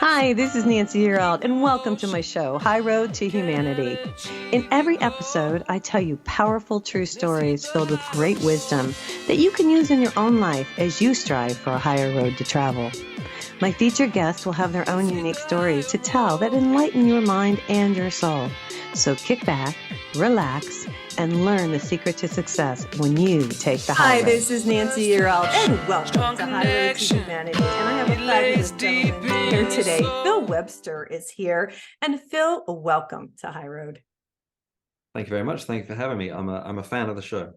Hi, this is Nancy Yearout, and welcome to my show, High Road to Humanity. In every episode, I tell you powerful true stories filled with great wisdom that you can use in your own life as you strive for a higher road to travel. My featured guests will have their own unique stories to tell that enlighten your mind and your soul. So kick back, relax, and learn the secret to success when you take the high road. Hi, this is Nancy Yearout, and welcome to High Road to Humanity. And I have a fabulous gentleman here today. Phil Webster is here. And Phil, welcome to High Road. Thank you very much. Thank you for having me. I'm a fan of the show.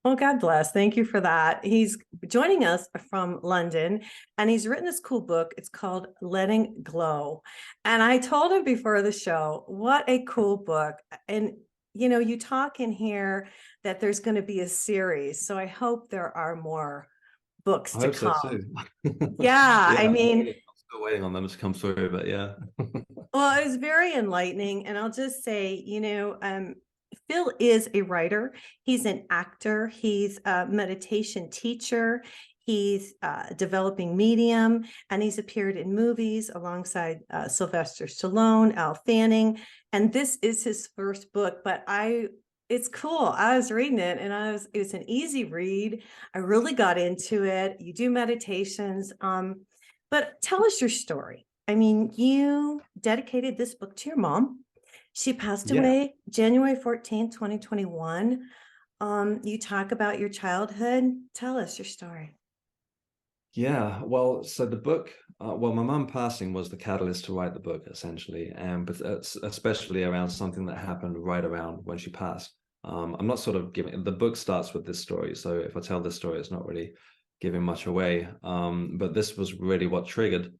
Well, God bless. Thank you for that. He's joining us from London, and he's written this cool book. It's called Letting Glow. And I told him before the show, what a cool book. And you know, you talk in here that there's going to be a series. So I hope there are more books to come. So too. Yeah, I mean, I'm still waiting on them to come through, but yeah. Well, it was very enlightening. And I'll just say, you know, Phil is a writer. He's an actor. He's a meditation teacher. He's a developing medium, and he's appeared in movies alongside Sylvester Stallone, Elle Fanning. And this is his first book, but it's cool. I was reading it and it was an easy read. I really got into it. You do meditations. But tell us your story. I mean, you dedicated this book to your mom. She passed away January 14th, 2021. You talk about your childhood. Tell us your story. Yeah, well, so the book, my mum passing was the catalyst to write the book, essentially, but especially around something that happened right around when she passed. I'm not sort of giving, the book starts with this story, so if I tell this story, it's not really giving much away. But this was really what triggered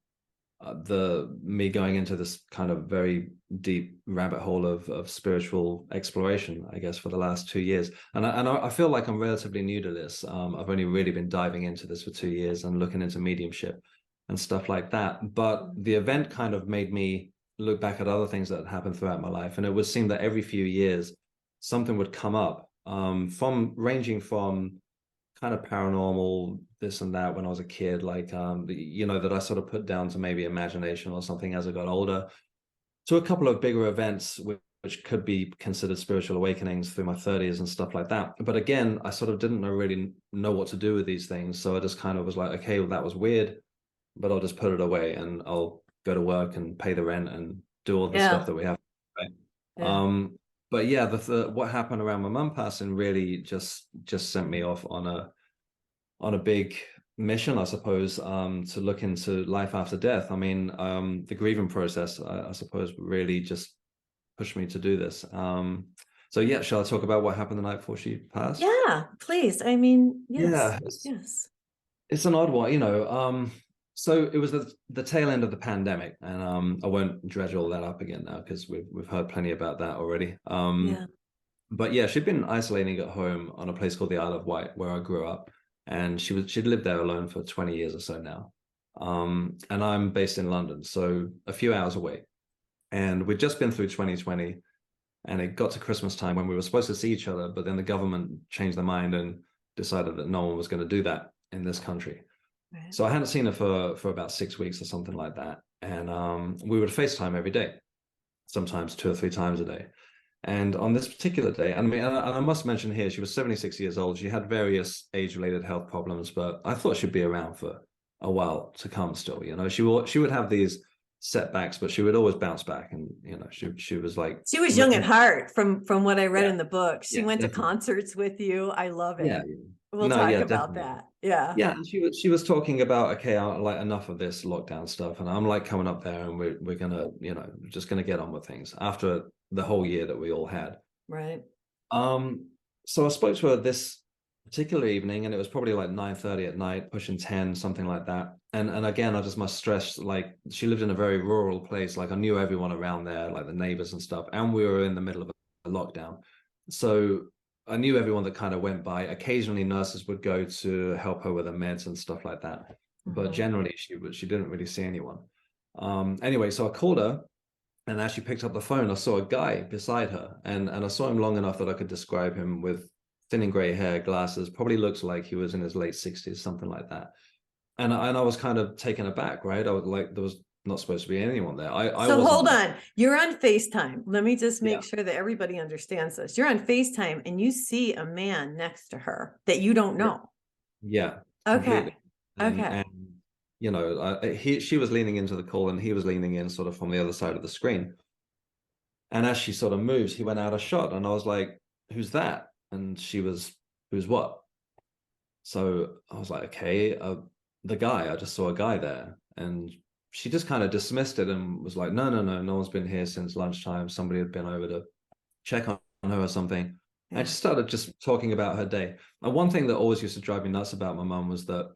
me going into this kind of very deep rabbit hole of spiritual exploration, I guess, for the last 2 years. And I feel like I'm relatively new to this. I've only really been diving into this for 2 years and looking into mediumship and stuff like that. But the event kind of made me look back at other things that had happened throughout my life. And it would seem that every few years, something would come up ranging from kind of paranormal, this and that when I was a kid, like, you know, that I sort of put down to maybe imagination or something as I got older, to a couple of bigger events which could be considered spiritual awakenings through my 30s and stuff like that. But again, I sort of didn't really know what to do with these things. So I just kind of was like, okay, well, that was weird, but I'll just put it away and I'll go to work and pay the rent and do all the stuff that we have. Right? Yeah. But yeah, what happened around my mum passing really just sent me off on a big mission, I suppose, to look into life after death. I mean, the grieving process, I suppose, really just pushed me to do this. So yeah, shall I talk about what happened the night before she passed? Yeah, please. I mean, yes. Yeah, it's an odd one, you know. So it was the tail end of the pandemic, and I won't dredge all that up again now because we've heard plenty about that already. But yeah, she'd been isolating at home on a place called the Isle of Wight, where I grew up, and she'd lived there alone for 20 years or so now. And I'm based in London, so a few hours away. And we'd just been through 2020, and it got to Christmas time when we were supposed to see each other, but then the government changed their mind and decided that no one was going to do that in this country. Right. So I hadn't seen her for about 6 weeks or something like that. And we would FaceTime every day, sometimes 2 or 3 times a day. And on this particular day, and I must mention here, she was 76 years old. She had various age-related health problems, but I thought she'd be around for a while to come still. You know, she would have these setbacks, but she would always bounce back. And, you know, she was like... She was young at heart from what I read in the book. She went to concerts with you. I love it. Yeah. We'll talk about that. Yeah. Yeah. And she was talking about, okay, like enough of this lockdown stuff. And I'm like coming up there and we're going to, you know, just going to get on with things after the whole year that we all had. Right. So I spoke to her this particular evening, and it was probably like 9:30 at night, pushing 10, something like that. And again, I just must stress, like, she lived in a very rural place. Like, I knew everyone around there, like the neighbors and stuff. And we were in the middle of a lockdown. So I knew everyone that kind of went by. Occasionally nurses would go to help her with her meds and stuff like that. Mm-hmm. But generally she didn't really see anyone. Anyway, so I called her, and as she picked up the phone, I saw a guy beside her, and I saw him long enough that I could describe him with thinning gray hair, glasses, probably looks like he was in his late 60s, something like that. And I was kind of taken aback, right? I was like, there was not supposed to be anyone there. I So wasn't hold there. on, you're on FaceTime. Let me just Yeah, make sure that everybody understands this. You're on FaceTime and you see a man next to her that you don't yeah, know. yeah, completely. Okay. And Okay. you know, she was leaning into the call and he was leaning in sort of from the other side of the screen. And as she sort of moves, he went out of shot, and I was like, "Who's that?" And she was, "Who's what?" So I was like, "Okay, the guy. I just saw a guy there." And she just kind of dismissed it and was like, "No, no, no, no one's been here since lunchtime. Somebody had been over to check on her or something." And Yeah. she started just talking about her day. And one thing that always used to drive me nuts about my mum was that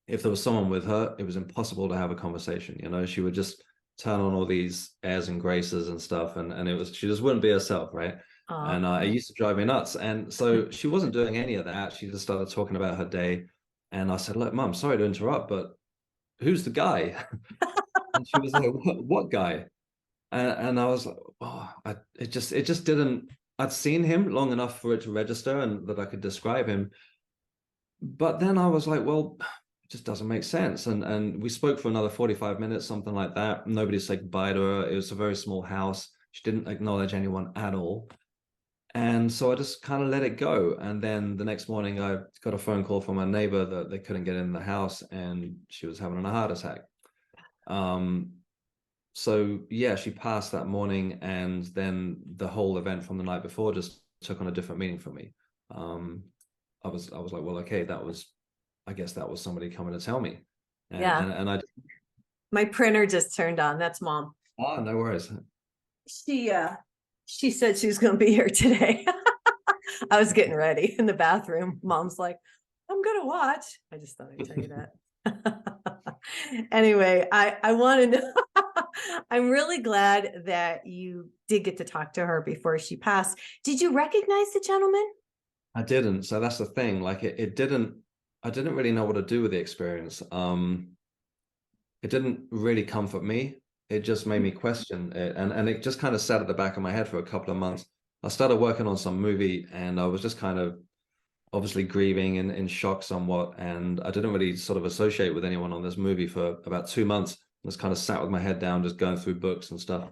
if there was someone with her, it was impossible to have a conversation. You know, she would just turn on all these airs and graces and stuff, and it was, she just wouldn't be herself, right? And it used to drive me nuts. And so she wasn't doing any of that. She just started talking about her day, and I said, "Look, Mum, sorry to interrupt, but who's the guy?" And she was like, "What guy?" And I was like, "Oh, it just didn't." I'd seen him long enough for it to register and that I could describe him, but then I was like, well, it just doesn't make sense. And we spoke for another 45 minutes, something like that. Nobody said goodbye to her. It was a very small house. She didn't acknowledge anyone at all. And so I just kind of let it go. And then the next morning, I got a phone call from a neighbor that they couldn't get in the house and she was having a heart attack. Um, so yeah, she passed that morning, and then the whole event from the night before just took on a different meaning for me. Um, I was like, well, okay, that was, I guess that was somebody coming to tell me, and Yeah. and I, My printer just turned on. That's mom. oh, no worries. She said she was going to be here today. I was getting ready in the bathroom. Mom's like, I'm gonna watch. I just thought I'd tell you that. Anyway, I want to know. I'm really glad that you did get to talk to her before she passed. Did you recognize the gentleman? I didn't. So that's the thing. Like it didn't. I didn't really know what to do with the experience. It didn't really comfort me. It just made me question it, and it just kind of sat at the back of my head for a couple of months. I started working on some movie, and I was just kind of obviously grieving and in shock somewhat. And I didn't really sort of associate with anyone on this movie for about 2 months. I just kind of sat with my head down, just going through books and stuff.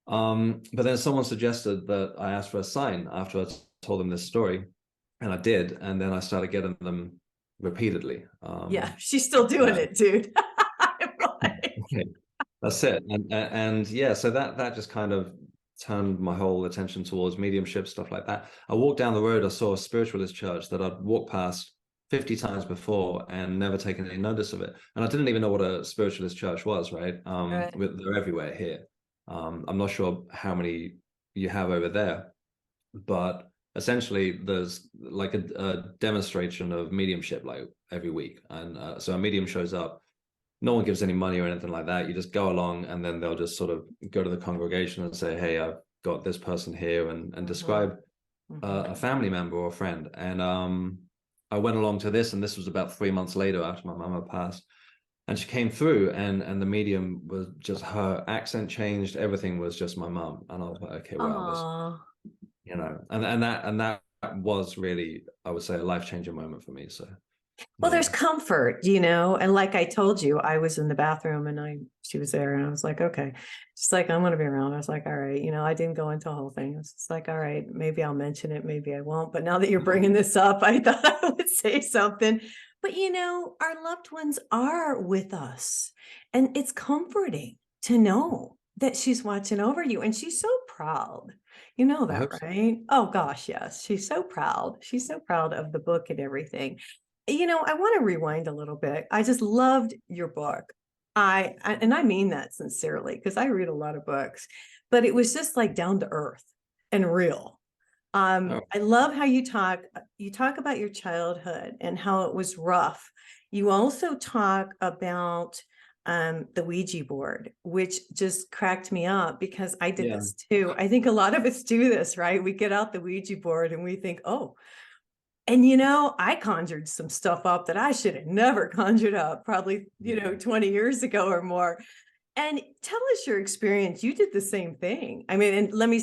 But then someone suggested that I ask for a sign after I told them this story, and I did. And then I started getting them repeatedly. Yeah, she's still doing it, dude. I'm like, Okay, that's it. And yeah, so that just kind of turned my whole attention towards mediumship, stuff like that. I walked down the road, I saw a spiritualist church that I'd walked past 50 times before and never taken any notice of it. And I didn't even know what a spiritualist church was, right? right. They're everywhere here. I'm not sure how many you have over there, but essentially there's like a demonstration of mediumship like every week. And so a medium shows up, no one gives any money or anything like that. You just go along, and then they'll just sort of go to the congregation and say, "Hey, I've got this person here," and describe a family member or a friend. And I went along to this, and this was about 3 months later after my mama passed. And she came through, and the medium was just, her accent changed. Everything was just my mom, and I was like, okay, wow, this, Oh, and that was really, I would say, a life changing moment for me. So well, yeah. there's comfort, and like I told you, I was in the bathroom and she was there and I was like, okay. She's like, I'm gonna be around. I was like, all right, I didn't go into the whole thing. I was just like, all right, maybe I'll mention it, maybe I won't. But now that you're bringing this up, I thought I would say something. But our loved ones are with us, and it's comforting to know that she's watching over you, and she's so proud. You know I that, hope so. right? Oh gosh, yes. She's so proud. She's so proud of the book and everything. I want to rewind a little bit. I just loved your book. And I mean that sincerely, because I read a lot of books, but it was just like down to earth and real. Oh, I love how you talk about your childhood and how it was rough. You also talk about the Ouija board, which just cracked me up because I did yeah. this too. I think a lot of us do this, right? We get out the Ouija board and we think, oh, and I conjured some stuff up that I should have never conjured up, probably, 20 years ago or more. And tell us your experience. You did the same thing. I mean, and let me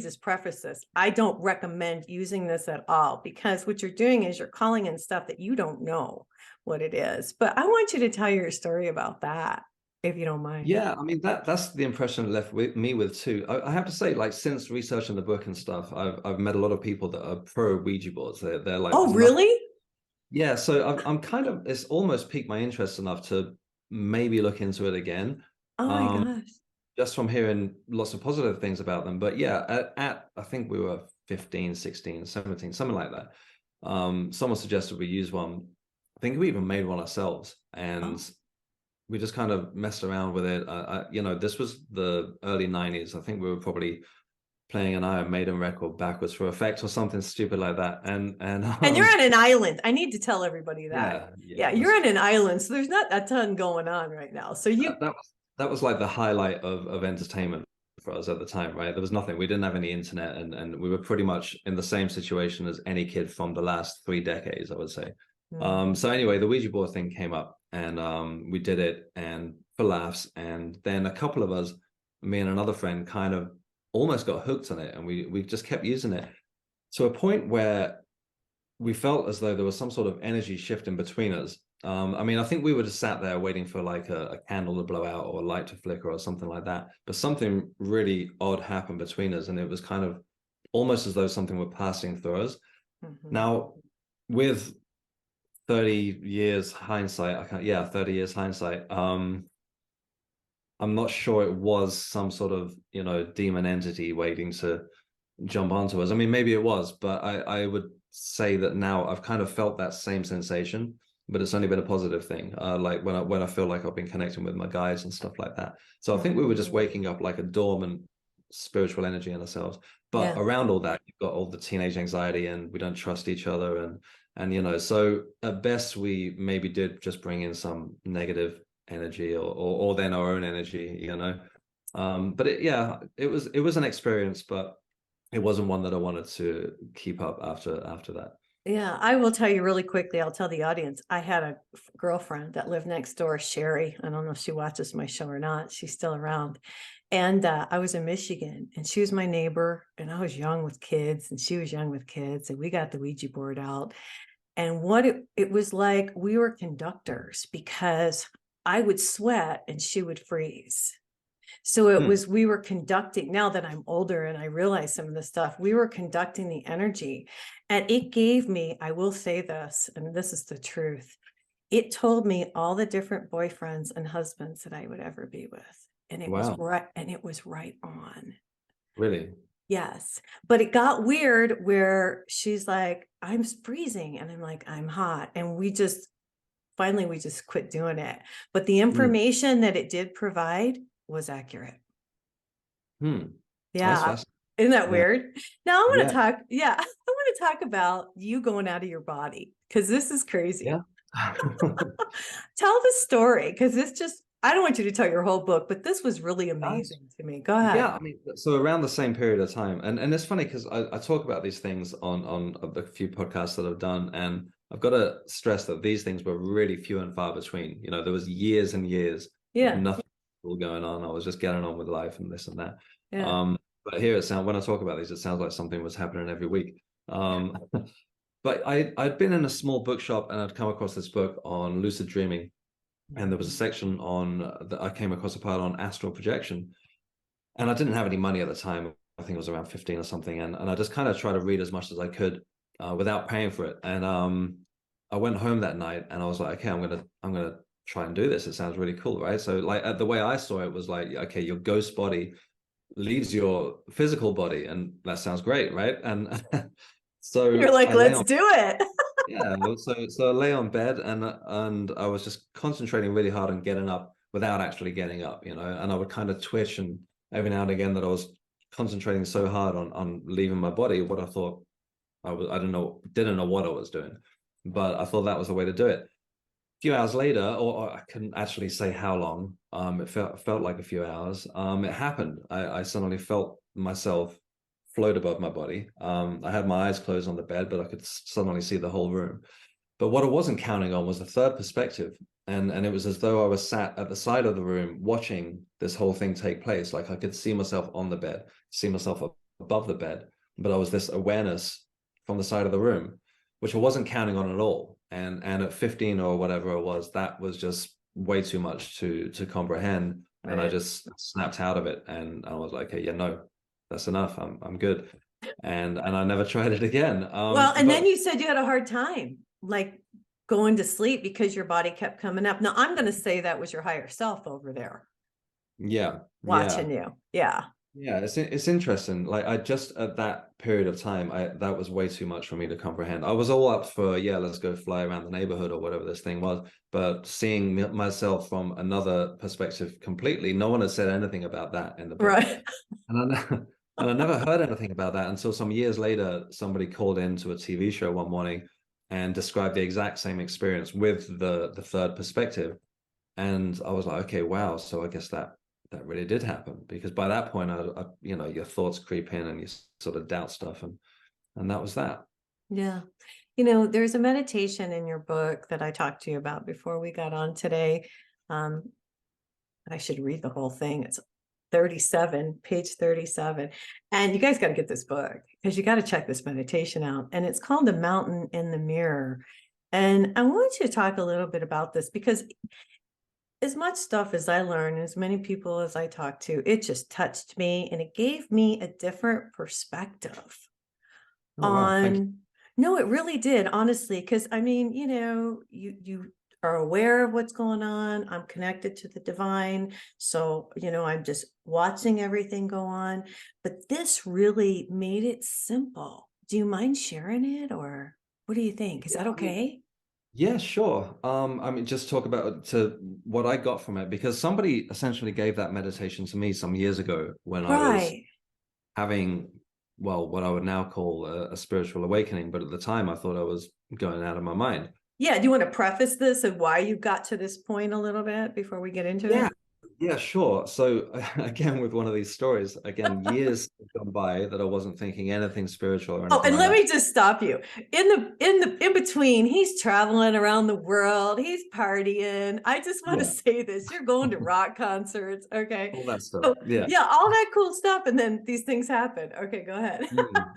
just preface this. I don't recommend using this at all, because what you're doing is you're calling in stuff that you don't know what it is. But I want you to tell your story about that. if you don't mind. Yeah, I mean that's the impression it left with me with too. I have to say, like since researching the book and stuff, I've met a lot of people that are pro Ouija boards. They're like, Oh, there's nothing. really? Yeah, so I'm kind of, it's almost piqued my interest enough to maybe look into it again. Oh my Um, gosh. just from hearing lots of positive things about them. But yeah, at I think we were 15, 16, 17, something like that. Someone suggested we use one. I think we even made one ourselves, and Oh, we just kind of messed around with it. This was the early 90s. I think we were probably playing an Iron Maiden record backwards for effect or something stupid like that. And and you're on an island. I need to tell everybody that. yeah, Yeah, you're on an island, so there's not a ton going on right now. So you, that was like the highlight of entertainment for us at the time, right? There was nothing. We didn't have any internet, and we were pretty much in the same situation as any kid from the last 3 decades, I would say. Mhm. So anyway, the Ouija board thing came up, and we did it, and for laughs, and then a couple of us, me and another friend, kind of almost got hooked on it, and we just kept using it to a point where we felt as though there was some sort of energy shift in between us. I mean, I think we were just sat there waiting for like a candle to blow out or a light to flicker or something like that. But something really odd happened between us, and it was kind of almost as though something were passing through us. Mhm. Now, with 30 years hindsight, 30 years hindsight, I'm not sure it was some sort of, demon entity waiting to jump onto us. I mean, maybe it was, but I would say that now I've kind of felt that same sensation, but it's only been a positive thing. Like when I feel like I've been connecting with my guides and stuff like that. So I think we were just Mhm. waking up like a dormant spiritual energy in ourselves. But Yeah. around all that, you've got all the teenage anxiety, and we don't trust each other, and so at best we maybe did just bring in some negative energy, or then our own energy. But it was an experience, but it wasn't one that I wanted to keep up after that. Yeah, I will tell you really quickly. I'll tell the audience. I had a girlfriend that lived next door, Sherry. I don't know if she watches my show or not. She's still around. And I was in Michigan, and she was my neighbor. And I was young with kids, and she was young with kids. And we got the Ouija board out. And what it was like, we were conductors because I would sweat and she would freeze. So it Hmm. was, we were conducting, now that I'm older and I realize some of the stuff, we were conducting the energy. And it gave me, I will say this, and this is the truth, it told me all the different boyfriends and husbands that I would ever be with. And it was Wow, right, and it was right on. really? Yes. But it got weird where she's like, I'm freezing. And I'm like, I'm hot. And finally, we just quit doing it. But the Hmm. information that it did provide was accurate. Hmm. That's Yeah. fascinating. Isn't that Yeah, weird? Now I want to yeah, talk. Yeah. I want to talk about you going out of your body because this is yeah. crazy. Tell the story because I don't want you to tell your whole book, but this was really That's- amazing to me. Go yeah, ahead. I mean, so around the same period of time, and it's funny because I talk about these things on the few podcasts that I've done, and I've got to stress that these things were really few and far between. There was years and years of Yeah. nothing going on. I was just getting on with life and this and that. Yeah. But here when I talk about these, it sounds like something was happening every week. But I'd been in a small bookshop, and I'd come across this book on lucid dreaming, and there was a section on that I came across a part on astral projection, and I didn't have any money at the time. I think it was around 15 or something, and I just kind of tried to read as much as I could without paying for it. And I went home that night, and I was like, okay, I'm gonna try and do this. It sounds really cool, right? So like the way I saw it was like, okay, your ghost body leaves your physical body, and that sounds great, right? And You're so like, I lay let's on, do it. yeah, well, so I lay on bed, and I was just concentrating really hard on getting up without actually getting up, and I would kind of twitch, and every now and again that I was concentrating so hard on leaving my body, what I thought I didn't know what I was doing, but I thought that was the way to do it. A few hours later, or I couldn't actually say how long, it felt like a few hours. It happened. I suddenly felt myself float above my body. I had my eyes closed on the bed, but I could suddenly see the whole room. But what I wasn't counting on was the third perspective. And it was as though I was sat at the side of the room watching this whole thing take place. Like I could see myself on the bed, see myself above the bed, but I was this awareness from the side of the room, which I wasn't counting on at all. And at 15 or whatever it was, that was just way too much to comprehend. And I Right. just snapped out of it, and I was like, okay, yeah, no, that's enough. I'm good. And I never tried it again. Well, and then But you said you had a hard time, like going to sleep because your body kept coming up. Now, I'm going to say that was your higher self over there yeah, yeah. watching you. Yeah. Yeah, it's interesting. Like I just at that period of time, that was way too much for me to comprehend. I was all up for, yeah, let's go fly around the neighborhood or whatever this thing was, but seeing myself from another perspective completely, no one had said anything about that in the book. Right. And I and I never heard anything about that until some years later, somebody called into a TV show one morning and described the exact same experience with the third perspective. And I was like, okay, wow. So I guess that really did happen, because by that point, you know, your thoughts creep in and you sort of doubt stuff, and that was that. Yeah. You know, there's a meditation in your book that I talked to you about before we got on today. Um, I should read the whole thing. It's 37, page 37. And you guys got to get this book because you got to check this meditation out. And it's called The Mountain in the Mirror. And I want you to talk a little bit about this because as much stuff as I learned, as many people as I talked to, it just touched me and it gave me a different perspective Oh wow, thank you. on, no, it really did, honestly, because I mean, you know, you are aware of what's going on. I'm connected to the divine. So, you know, I'm just watching everything go on. But this really made it simple. Do you mind sharing it or what do you think? Is Yeah, that I mean, okay? yeah, sure. I mean, just talk about to what I got from it, because somebody essentially gave that meditation to me some years ago when I was Right. having, well, what I would now call a spiritual awakening, but at the time I thought I was going out of my mind. Yeah. Do you want to preface this and why you got to this point a little bit before we get into Yeah, it? yeah, sure. So again, with one of these stories, again, years have gone by that I wasn't thinking anything spiritual or Oh, anything and like let that. me just stop you. In between, he's traveling around the world, he's partying. I just want to Yeah, say this. You're going to rock concerts, okay? all that stuff. So Yeah. yeah, all that cool stuff. And then these things happen. Okay, go ahead.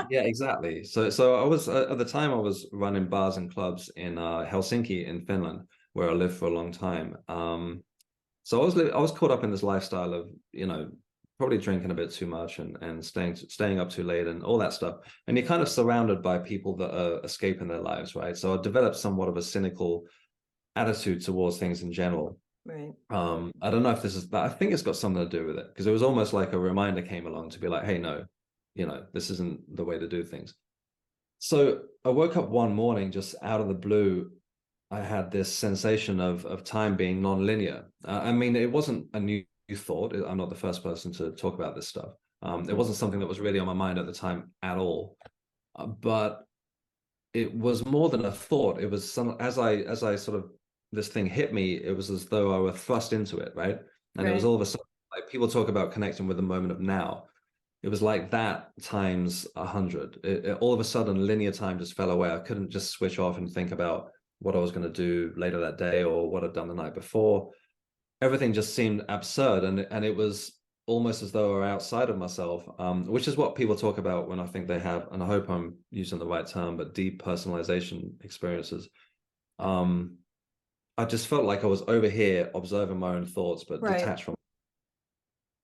Yeah, exactly. So I was at the time I was running bars and clubs in Helsinki in Finland, where I lived for a long time. So I was caught up in this lifestyle of, you know, probably drinking a bit too much and staying up too late and all that stuff. And you're kind of surrounded by people that are escaping their lives, right? So I developed somewhat of a cynical attitude towards things in general. Right. I don't know if this is, but I think it's got something to do with it, because it was almost like a reminder came along to be like, hey, no, you know, this isn't the way to do things. So I woke up one morning just out of the blue. I had this sensation of time being non-linear. I mean, it wasn't a new thought. I'm not the first person to talk about this stuff. It Mm. wasn't something that was really on my mind at the time at all. But it was more than a thought. It was some, as I sort of, this thing hit me, it was as though I were thrust into it, right? And it was Right. all of a sudden, like people talk about connecting with the moment of now. It was like that times 100. All of a sudden, linear time just fell away. I couldn't just switch off and think about what I was going to do later that day or what I'd done the night before. Everything just seemed absurd, and it was almost as though I were outside of myself, which is what people talk about when I think they have, and I hope I'm using the right term, but depersonalization experiences. Um, I just felt like I was over here observing my own thoughts, but Right. detached from.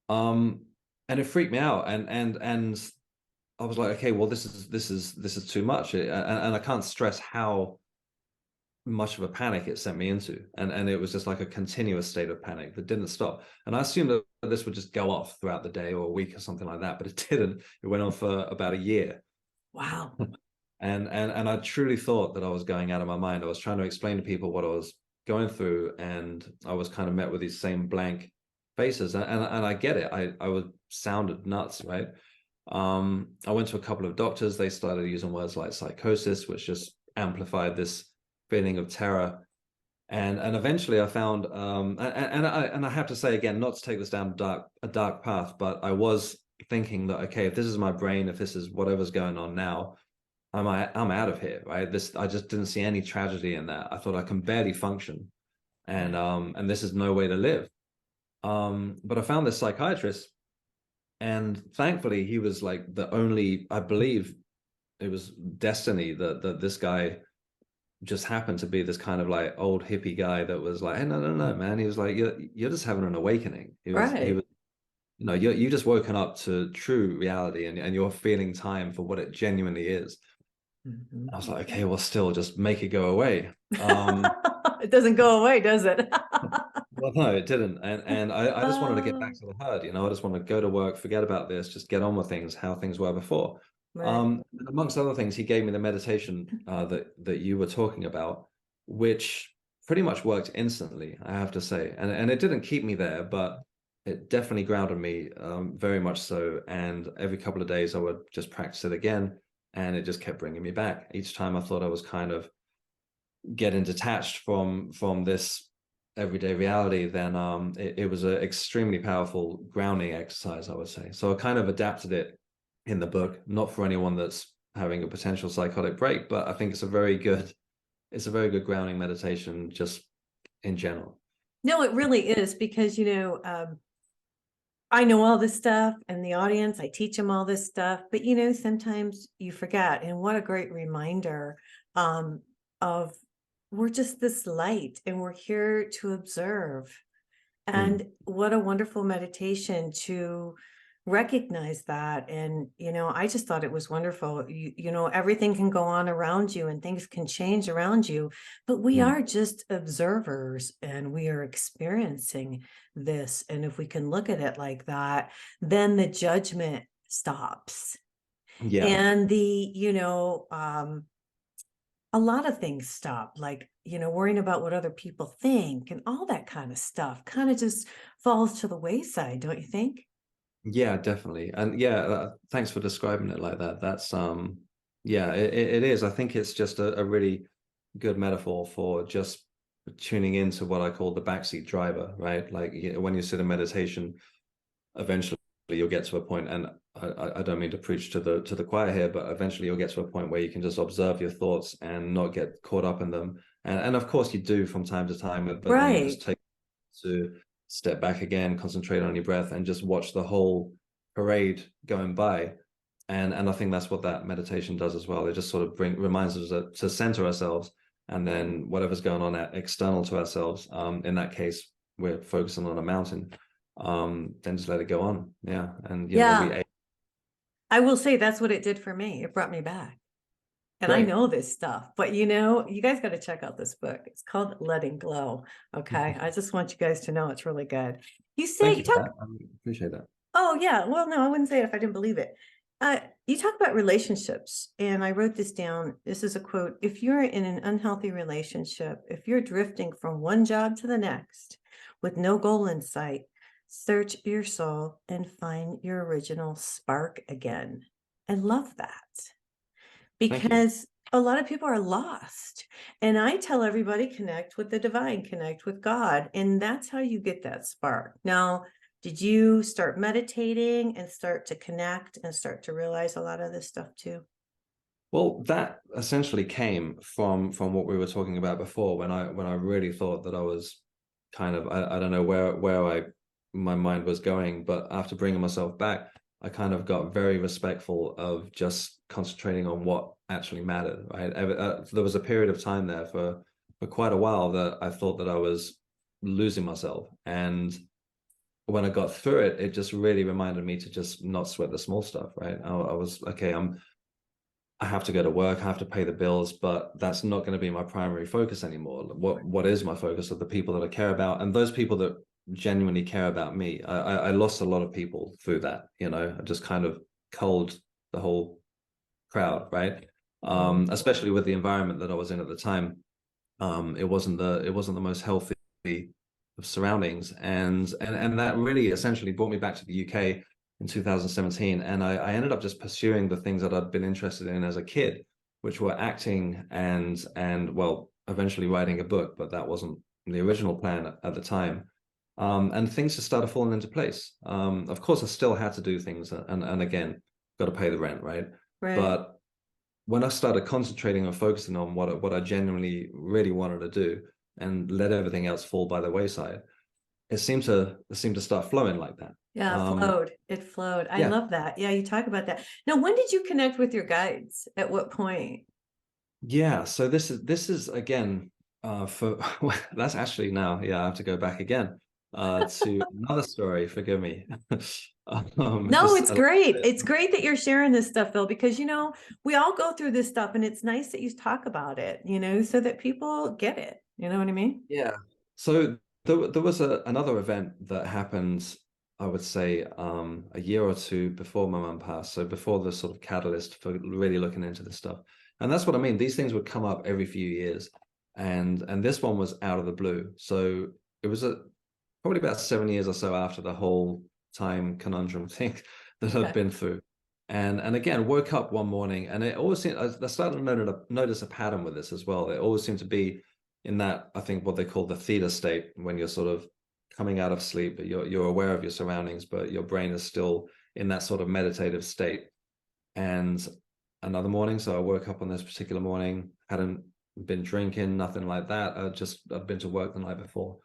Um, and it freaked me out, and I was like, okay, well, this is too much, and I can't stress how much of a panic it sent me into, and it was just like a continuous state of panic that didn't stop. And I assumed that this would just go off throughout the day or a week or something like that, but it didn't. It went on for about a year. Wow. And I truly thought that I was going out of my mind. I was trying to explain to people what I was going through, and I was kind of met with these same blank faces. And I get it. I was sounded nuts, right? I went to a couple of doctors. They started using words like psychosis, which just amplified this feeling of terror. And eventually I found, and I have to say again, not to take this down a dark path, but I was thinking that, okay, if this is my brain, if this is whatever's going on now, I'm out of here, right? This, I just didn't see any tragedy in that. I thought I can barely function, and this is no way to live. But I found this psychiatrist, and thankfully he was like the only, I believe it was destiny that this guy just happened to be this kind of like old hippie guy that was like, hey, no, man. He was like, you're just having an awakening. He was, Right. you know, you just woken up to true reality, and you're feeling time for what it genuinely is. Mhm. I was like, okay, well, still just make it go away. Um, It doesn't go away, does it? well, no, it didn't. And I just wanted to get back Oh, to the herd, you know, I just want to go to work, forget about this, just get on with things, how things were before. right. And amongst other things, he gave me the meditation that you were talking about, which pretty much worked instantly, I have to say. And it didn't keep me there, but it definitely grounded me, very much so. And every couple of days, I would just practice it again, and it just kept bringing me back. Each time I thought I was kind of getting detached from this everyday reality, then it was an extremely powerful grounding exercise, I would say. So I kind of adapted it in the book, not for anyone that's having a potential psychotic break, but I think it's a very good grounding meditation just in general. No, it really is, because, I know all this stuff, and the audience, I teach them all this stuff, but sometimes you forget. And what a great reminder, of we're just this light and we're here to observe. Mm. And what a wonderful meditation to recognize that. And, I just thought it was wonderful. Everything can go on around you and things can change around you, but we Mm. are just observers and we are experiencing this. And if we can look at it like that, then the judgment stops. Yeah. And a lot of things stop, like, worrying about what other people think and all that kind of stuff kind of just falls to the wayside, don't you think? Yeah, definitely. And yeah, thanks for describing it like that. That's yeah, it is. I think it's just a really good metaphor for just tuning into what I call the backseat driver, right? Like, when you sit in meditation, eventually you'll get to a point, and I don't mean to preach to the choir here, but eventually you'll get to a point where you can just observe your thoughts and not get caught up in them. And of course you do from time to time, but then you just Right. take to step back again, concentrate on your breath, and just watch the whole parade going by. And I think that's what that meditation does as well. It just sort of reminds us to center ourselves, and then whatever's going on external to ourselves, in that case, we're focusing on a mountain, then just let it go on. Yeah. And Yeah, I will say that's what it did for me. It brought me back. And I great. know this stuff, but you guys got to check out this book. It's called Letting Glow. Okay. I just want you guys to know it's really good. Thank You you for talk. that. I appreciate that. Oh, yeah. Well, no, I wouldn't say it if I didn't believe it. You talk about relationships, and I wrote this down. This is a quote. If you're in an unhealthy relationship, if you're drifting from one job to the next with no goal in sight, search your soul and find your original spark again. I love that, Thank you. because a lot of people are lost. And I tell everybody, connect with the divine, connect with God. And that's how you get that spark. Now, did you start meditating and start to connect and start to realize a lot of this stuff too? Well, that essentially came from what we were talking about before, when I really thought that I was kind of, I don't know where I my mind was going, but after bringing myself back, I kind of got very respectful of just concentrating on what actually mattered, right? There was a period of time there for quite a while that I thought that I was losing myself, and when I got through it, it just really reminded me to just not sweat the small stuff, right? I was okay. I have to go to work, I have to pay the bills, but that's not going to be my primary focus anymore. What is my focus? Are the people that I care about, and those people that genuinely care about me. I lost a lot of people through that, I just kind of culled the whole crowd, right? Mm. Especially with the environment that I was in at the time. It wasn't the most healthy of surroundings, and that really essentially brought me back to the UK in 2017, and I ended up just pursuing the things that I'd been interested in as a kid, which were acting and well, eventually writing a book, but that wasn't the original plan at the time. And things just started falling into place. Of course, I still had to do things, and again, got to pay the rent, right? Right. But when I started concentrating and focusing on what I genuinely really wanted to do, and let everything else fall by the wayside, it seemed to start flowing like that. Yeah, it Um, flowed. It flowed. I yeah. love that. Yeah, you talk about that. Now, when did you connect with your guides? At what point? Yeah, so this is again for that's actually now, yeah, I have to go back again to another story, forgive me. No, Just it's great. It's great that you're sharing this stuff, Phil, because we all go through this stuff and it's nice that you talk about it, so that people get it. You know what I mean? yeah. So there was another event that happened, I would say, a year or two before my mum passed. So before the sort of catalyst for really looking into this stuff. And that's what I mean. These things would come up every few years. And this one was out of the blue. So it was probably about 7 years or so after the whole time conundrum thing that I've Okay. been through. And again, woke up one morning and it always seemed, I started to notice a pattern with this as well. It always seemed to be in that, I think what they call the theta state, when you're sort of coming out of sleep, but you're aware of your surroundings, but your brain is still in that sort of meditative state. And another morning, so I woke up on this particular morning, hadn't been drinking, nothing like that. I'd been to work the night before.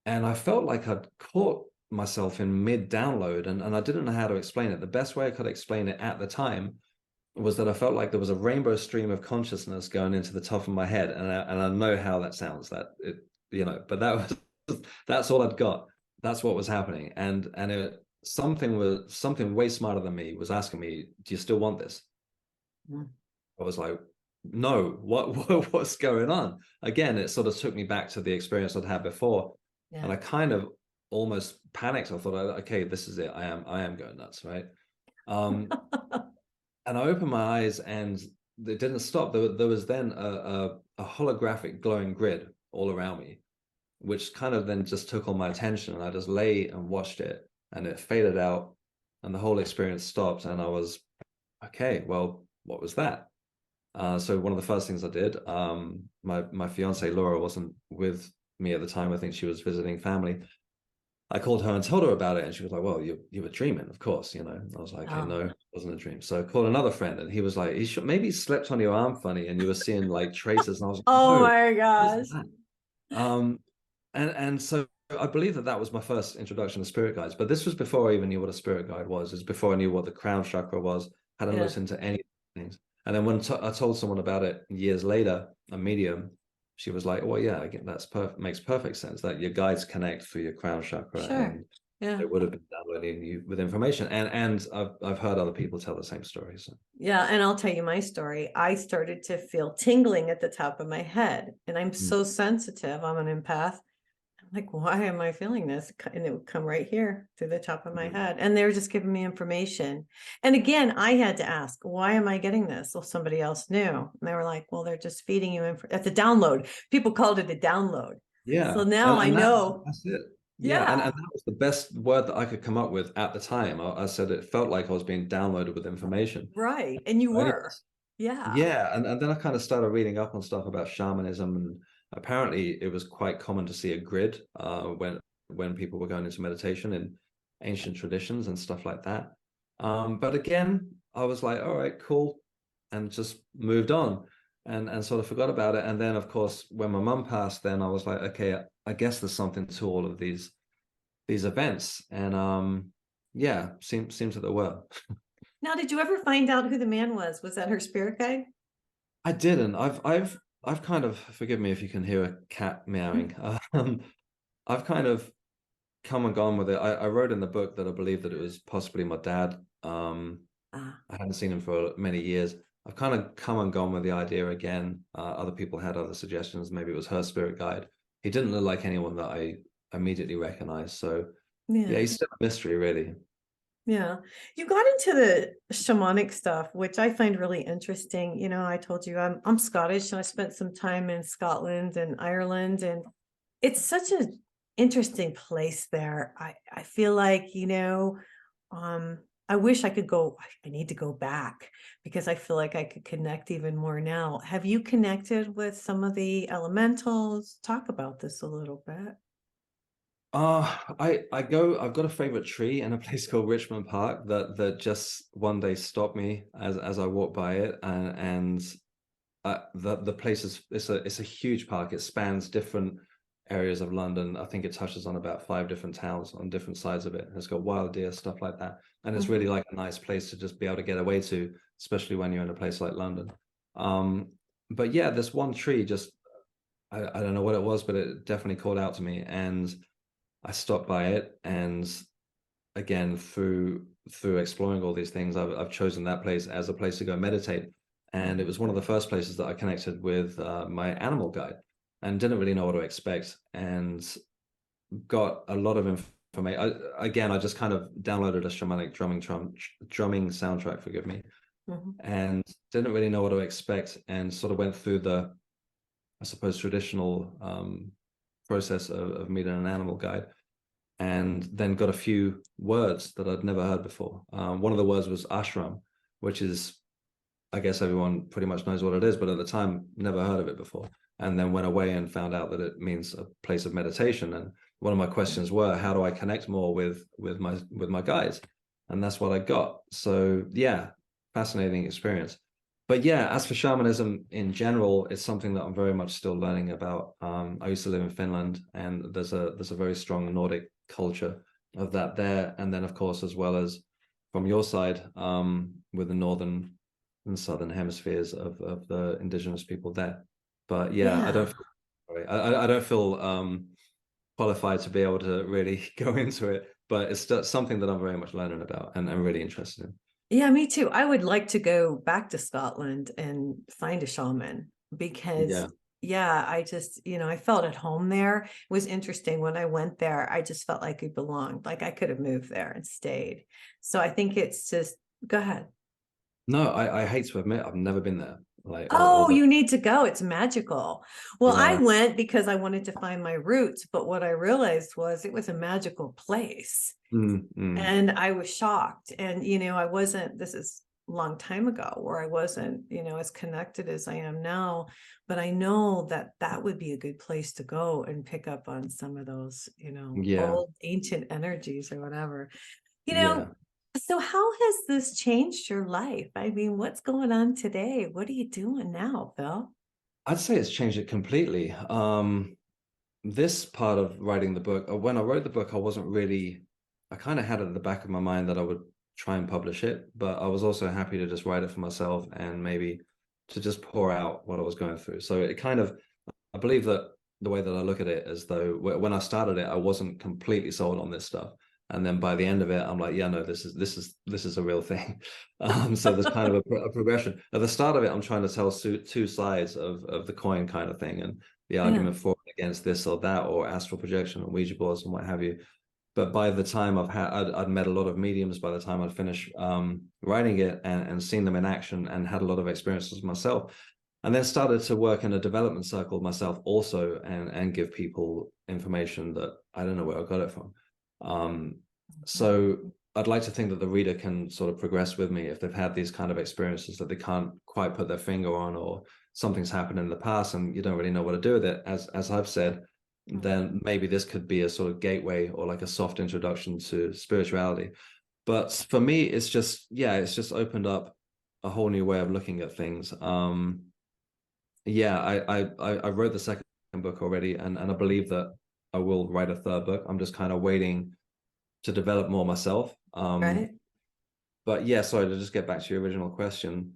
And I felt like I'd caught myself in mid download and I didn't know how to explain it. The best way I could explain it at the time was that I felt like there was a rainbow stream of consciousness going into the top of my head. And I know how that sounds, but that's all I'd got. That's what was happening. Something way smarter than me was asking me, do you still want this? Mm. I was like, no, what's going on? Again, it sort of took me back to the experience I'd had before. Yeah. And I kind of almost panicked. I thought, okay, this is it. I am going nuts, right? Um, and I opened my eyes and it didn't stop. There was then a holographic glowing grid all around me, which kind of then just took all my attention. And I just lay and watched it and it faded out and the whole experience stopped. And I was, okay, well, what was that? So one of the first things I did, my fiance Laura wasn't with me at the time. I think she was visiting family. I called her and told her about it, and she was like, "Well, you were dreaming, of course, you know." I was like, "Okay, Oh. no, it wasn't a dream." So I called another friend, and he was like, maybe he slept on your arm funny, and you were seeing like traces." And I was like, Oh "No, it my wasn't gosh. that." And so I believe that was my first introduction to spirit guides. But this was before I even knew what a spirit guide was. It's before I knew what the crown chakra was. Hadn't Yeah. looked into any things. And then when I told someone about it years later, a medium, she was like, "Well, yeah, again, that's perfect. Makes perfect sense that your guides connect through your crown chakra, Sure. and Yeah. they would have been downloading you with information." And I've heard other people tell the same story. So Yeah. And I'll tell you my story. I started to feel tingling at the top of my head, and I'm mm, so sensitive. I'm an empath. I'm like, why am I feeling this? And it would come right here through the top of my mm, head. And they were just giving me information. And again, I had to ask, why am I getting this? Well, somebody else knew. And they were like, well, they're just feeding you That's a download. People called it a download. So yeah, now I and know. that's it. Yeah, and Yeah. that was the best word that I could come up with at the time. I said it felt like I was being downloaded with information. Right. And you were. Anyways, Yeah. yeah, and then I kind of started reading up on stuff about shamanism, and apparently it was quite common to see a grid when people were going into meditation in ancient traditions and stuff like that. But again, I was like, all right, cool, and just moved on and sort of forgot about it. And then, of course, when my mum passed, then I was like, okay, I guess there's something to all of these events, and yeah, seems that there were. Now, did you ever find out who the man was? Was that her spirit guide? I didn't. I've kind of, forgive me if you can hear a cat meowing. Um, I've kind of come and gone with it. I wrote in the book that I believe that it was possibly my dad. Ah, I hadn't seen him for many years. I've kind of come and gone with the idea again. Other people had other suggestions. Maybe it was her spirit guide. He didn't look like anyone that I immediately recognized. So yeah, yeah. he's still a mystery, really. Yeah. You got into the shamanic stuff, which I find really interesting. I told you I'm Scottish, and I spent some time in Scotland and Ireland, and it's such an interesting place there. I feel like, I wish I could go. I need to go back because I feel like I could connect even more now. Have you connected with some of the elementals? Talk about this a little bit. I've got a favorite tree in a place called Richmond Park that just one day stopped me as I walked by it, and the place is, it's a huge park. It spans different areas of London. I think it touches on about 5 different towns on different sides of it. It's got wild deer, stuff like that, and it's really Mhm. like a nice place to just be able to get away to, especially when you're in a place like London. But yeah, this one tree just, I don't know what it was, but it definitely called out to me, and I stopped by it. And again, through exploring all these things, I've chosen that place as a place to go meditate. And it was one of the first places that I connected with my animal guide, and didn't really know what to expect, and got a lot of information. Again, I just kind of downloaded a shamanic drumming soundtrack, forgive me, and didn't really know what to expect, and sort of went through the, I suppose, traditional process of meeting an animal guide, and then got a few words that I'd never heard before. One of the words was ashram, which is, I guess everyone pretty much knows what it is, but at the time, never heard of it before. And then went away and found out that it means a place of meditation. And one of my questions were, how do I connect more with my guides? And that's what I got. So yeah, fascinating experience. But yeah, as for shamanism in general, it's something that I'm very much still learning about. I used to live in Finland, and there's a very strong Nordic culture of that there. And then, of course, as well as from your side, with the northern and southern hemispheres of the indigenous people there. But yeah, I don't Yeah. feel, sorry, I don't feel qualified to be able to really go into it. But it's something that I'm very much learning about, and I'm really interested in. Yeah, me too. I would like to go back to Scotland and find a shaman because, Yeah. yeah, I just, I felt at home there. It was interesting when I went there. I just felt like I belonged, like I could have moved there and stayed. So I think it's just, go ahead. No, I hate to admit I've never been there. Like, Oh, although, you need to go. It's magical. Well, I yeah. went because I wanted to find my roots, but what I realized was it was a magical place. Mm, mm, And I was shocked. And, I wasn't, this is a long time ago where I wasn't, as connected as I am now. But I know that that would be a good place to go and pick up on some of those, yeah, old ancient energies or whatever. You know, yeah. so how has this changed your life? I mean, what's going on today? What are you doing now, Phil? I'd say it's changed it completely. This part of writing the book, when I wrote the book, I wasn't really, I kind of had it at the back of my mind that I would try and publish it, but I was also happy to just write it for myself and maybe to just pour out what I was going through. So it kind of, I believe that the way that I look at it, as though when I started it, I wasn't completely sold on this stuff. And then by the end of it, I'm like, yeah, no, this is a real thing. So there's kind of a progression. At the start of it, I'm trying to tell two sides of the coin kind of thing, and the Yeah. argument for and against this or that, or astral projection or Ouija boards and what have you. But by the time I'd met a lot of mediums. By the time I'd finished writing it and seen them in action, and had a lot of experiences myself, and then started to work in a development circle myself also, and give people information that I don't know where I got it from. So I'd like to think that the reader can sort of progress with me if they've had these kind of experiences that they can't quite put their finger on, or something's happened in the past and you don't really know what to do with it, as I've said. Then maybe this could be a sort of gateway, or like a soft introduction to spirituality. But for me, it's just, yeah, it's just opened up a whole new way of looking at things. Yeah, I wrote the second book already, and I believe that I will write a third book. I'm just kind of waiting to develop more myself. Right. But yeah, sorry, to just get back to your original question.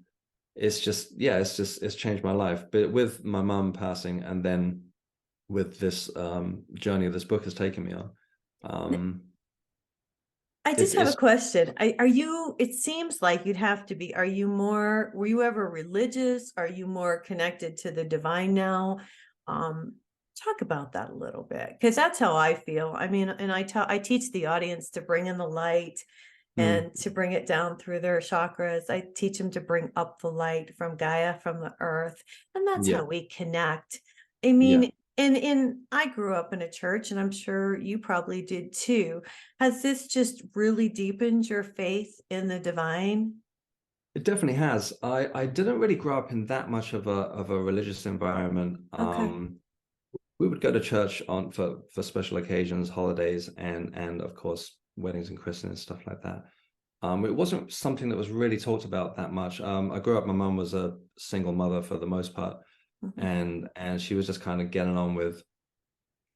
It's just, yeah, it's changed my life. But with my mum passing, and then with this journey this book has taken me on, I just have a it's question. It seems like you'd have to be, were you ever religious? Are you more connected to the divine now? Talk about that a little bit, because that's how I feel. I mean, and I teach the audience to bring in the light mm, and to bring it down through their chakras. I teach them to bring up the light from Gaia, from the earth. And that's yeah, how we connect. I yeah. mean, and I grew up in a church, and I'm sure you probably did too. Has this just really deepened your faith in the divine? It definitely has. I didn't really grow up in that much of a religious environment. Okay. We would go to church on for special occasions, holidays, and of course weddings and christenings, stuff like that. It wasn't something that was really talked about that much. I grew up, my mum was a single mother for the most part, Mhm. and she was just kind of getting on with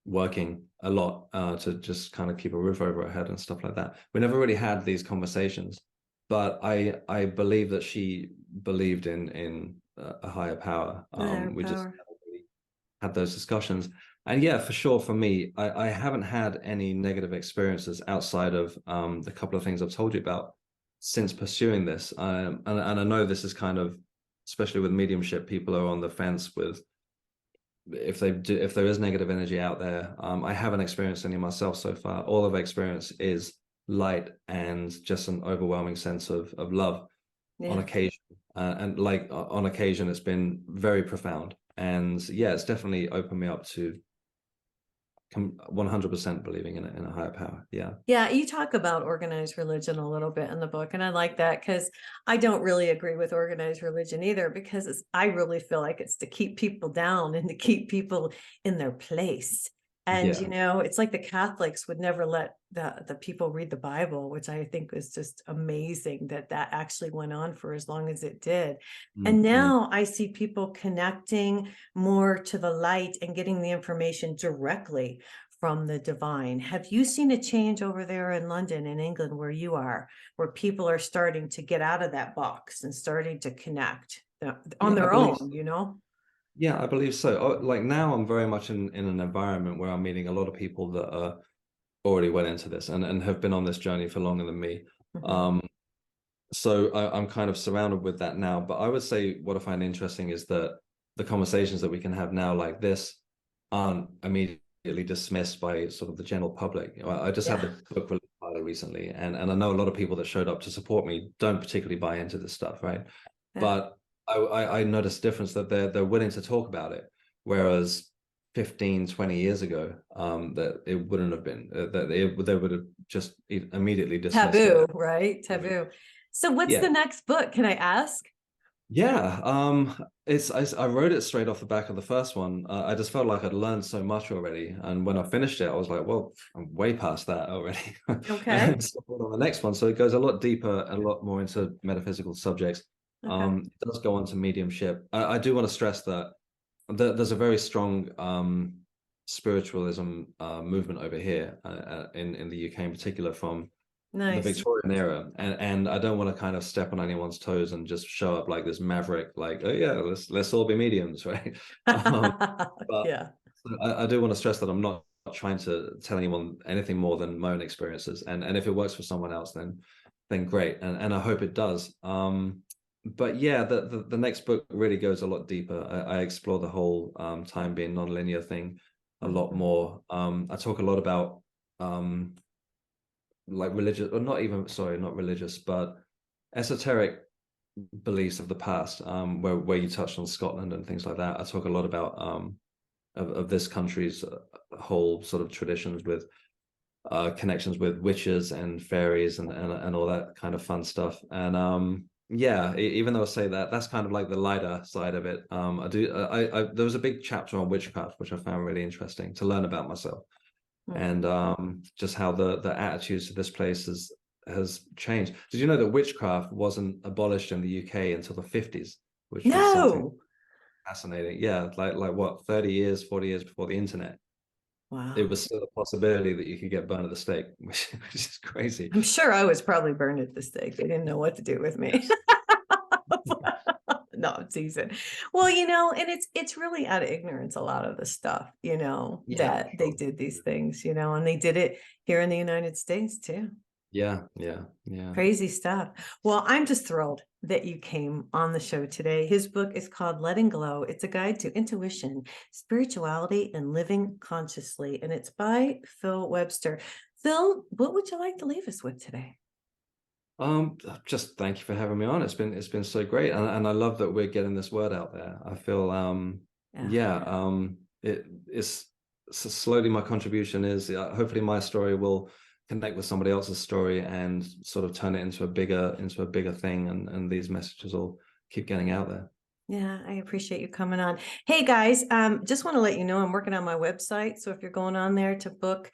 working a lot to just kind of keep a roof over her head and stuff like that. We never really had these conversations, but I believe that she believed in a higher power. Higher We just power. haven't really had those discussions. And yeah, for sure, for me, I haven't had any negative experiences outside of the couple of things I've told you about since pursuing this. And I know this is kind of, especially with mediumship, people are on the fence with if there is negative energy out there. I haven't experienced any myself so far. All I've experienced is light and just an overwhelming sense of love on Yeah. occasion. And like on occasion, it's been very profound. And yeah, it's definitely opened me up to 100% believing in a higher power. Yeah. Yeah, you talk about organized religion a little bit in the book, and I like that because I don't really agree with organized religion either, because I really feel like it's to keep people down and to keep people in their place. And Yeah. it's like the Catholics would never let the people read the Bible, which I think was just amazing that actually went on for as long as it did. And Mm-hmm. now I see people connecting more to the light and getting the information directly from the divine. Have you seen a change over there in London, in England, where you are, where people are starting to get out of that box and starting to connect on Yeah, I their believe own, so. you know? Yeah, I believe so. Like now I'm very much in an environment where I'm meeting a lot of people that are already well into this and have been on this journey for longer than me. Mhm. Um, so I'm kind of surrounded with that now. But I would say what I find interesting is that the conversations that we can have now like this aren't immediately dismissed by sort of the general public. I just had Yeah. the book released recently, and I know a lot of people that showed up to support me don't particularly buy into this stuff, right? Yeah. But I noticed a difference that they're willing to talk about it, whereas 15, 20 years ago, that it wouldn't have been, that they would have just immediately dismissed Taboo, it. right? Taboo. So what's Yeah. the next book? Can I ask? Yeah, I wrote it straight off the back of the first one. I just felt like I'd learned so much already, and when I finished it, I was like, "Well, I'm way past that already." Okay. And so on the next one, so it goes a lot deeper, a lot more into metaphysical subjects. Okay. It does go on to mediumship. I do want to stress that there's a very strong spiritualism movement over here in the UK in particular from the Nice. Victorian era, and I don't want to kind of step on anyone's toes and just show up like this maverick, like, oh yeah, let's all be mediums, right? Um, but Yeah. I do want to stress that I'm not trying to tell anyone anything more than my own experiences, and if it works for someone else, then great, and I hope it does. But yeah, the next book really goes a lot deeper. I explore the whole time being non-linear thing a lot Mhm. more. I talk a lot about like religious, or not even, sorry, not religious, but esoteric beliefs of the past, where you touched on Scotland and things like that. I talk a lot about of this country's whole sort of traditions with connections with witches and fairies and all that kind of fun stuff. And yeah, even though I say that, that's kind of like the lighter side of it. There was a big chapter on witchcraft, which I found really interesting to learn about myself and Mhm. just how the attitudes to this place has changed. Did you know that witchcraft wasn't abolished in the UK until the 50s, which was something No. fascinating? Yeah, like what, 30 years, 40 years before the internet, it Wow. was still a possibility that you could get burned at the stake, which is crazy. I'm sure I was probably burned at the stake. They didn't know what to do with me. No, I'm teasing. Well, and it's really out of ignorance, a lot of the stuff, Yeah, that they sure. did these things, and they did it here in the United States too. Yeah. Crazy stuff. Well, I'm just thrilled that you came on the show today. His book is called Letting Glow. It's a guide to intuition, spirituality, and living consciously. And it's by Phil Webster. Phil, what would you like to leave us with today? Just thank you for having me on. It's been so great, and I love that we're getting this word out there. I feel Yeah. yeah, it's slowly my contribution is hopefully my story will connect with somebody else's story and sort of turn it into a bigger thing, and these messages will keep getting out there. Yeah, I appreciate you coming on. Hey guys, just want to let you know I'm working on my website. So if you're going on there to book,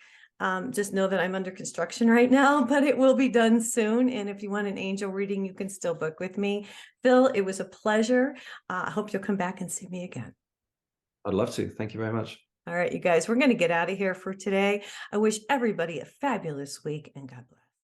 just know that I'm under construction right now, but it will be done soon. And if you want an angel reading, you can still book with me. Phil, it was a pleasure. I hope you'll come back and see me again. I'd love to. Thank you very much. All right, you guys, we're going to get out of here for today. I wish everybody a fabulous week and God bless.